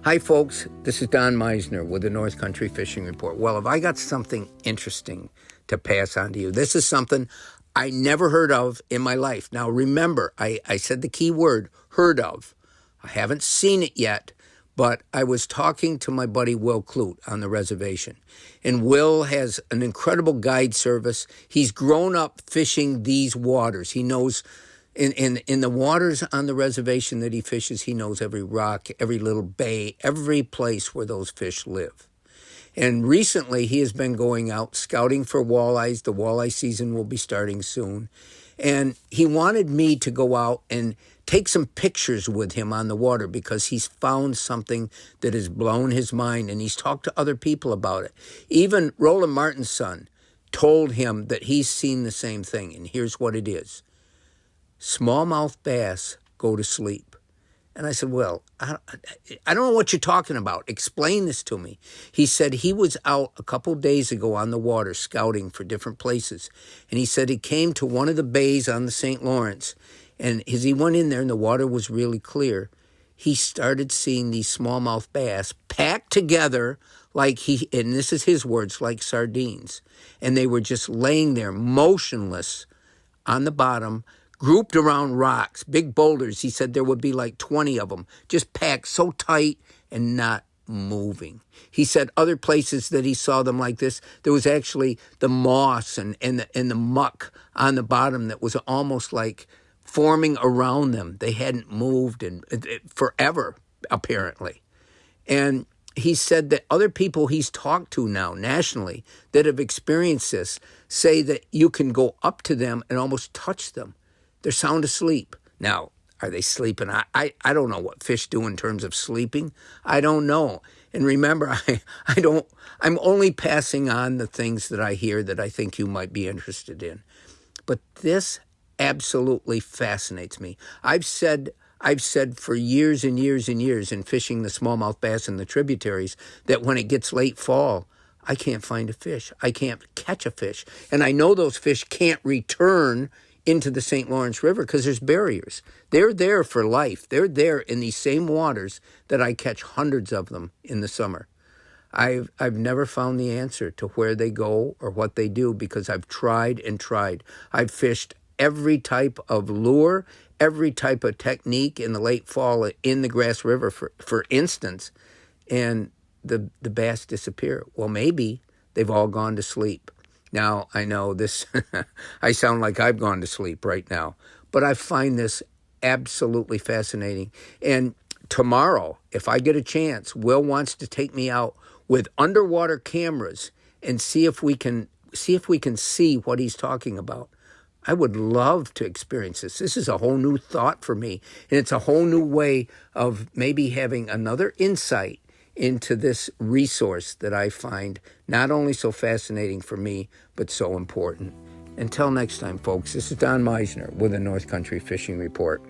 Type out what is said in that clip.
Hi, folks. This is Don Meisner with the North Country Fishing Report. Well, have I got something interesting to pass on to you? This is something I never heard of in my life. Now, remember, I said the key word, heard of. I haven't seen it yet, but I was talking to my buddy Will Clute on the reservation. And Will has an incredible guide service. He's grown up fishing these waters. He knows in the waters on the reservation that he fishes, he knows every rock, every little bay, every place where those fish live. And recently, he has been going out scouting for walleyes. The walleye season will be starting soon. And he wanted me to go out and take some pictures with him on the water because he's found something that has blown his mind, and he's talked to other people about it. Even Roland Martin's son told him that he's seen the same thing, and here's what it is. Smallmouth bass go to sleep. And I said, well, I don't know what you're talking about. Explain this to me. He said he was out a couple days ago on the water scouting for different places. And he said he came to one of the bays on the St. Lawrence. And as he went in there and the water was really clear, he started seeing these smallmouth bass packed together like and this is his words, like sardines. And they were just laying there motionless on the bottom, grouped around rocks, big boulders. He said there would be like 20 of them, just packed so tight and not moving. He said other places that he saw them like this, there was actually the moss and the muck on the bottom that was almost like forming around them. They hadn't moved in forever, apparently. And he said that other people he's talked to now nationally that have experienced this say that you can go up to them and almost touch them. They're sound asleep. Now, are they sleeping? I don't know what fish do in terms of sleeping. I don't know. And remember, I'm only passing on the things that I hear that I think you might be interested in. But this absolutely fascinates me. I've said for years and years and years in fishing the smallmouth bass in the tributaries that when it gets late fall, I can't find a fish. I can't catch a fish. And I know those fish can't return into the St. Lawrence River because there's barriers. They're there for life. They're there in these same waters that I catch hundreds of them in the summer. I've never found the answer to where they go or what they do because I've tried and tried. I've fished every type of lure, every type of technique in the late fall in the Grass River, for instance, and the bass disappear. Well, maybe they've all gone to sleep. Now, I know this, I sound like I've gone to sleep right now, but I find this absolutely fascinating. And tomorrow, if I get a chance, Will wants to take me out with underwater cameras and see if we can see what he's talking about. I would love to experience this. This is a whole new thought for me, and it's a whole new way of maybe having another insight into this resource that I find not only so fascinating for me, but so important. Until next time, folks, this is Don Meisner with the North Country Fishing Report.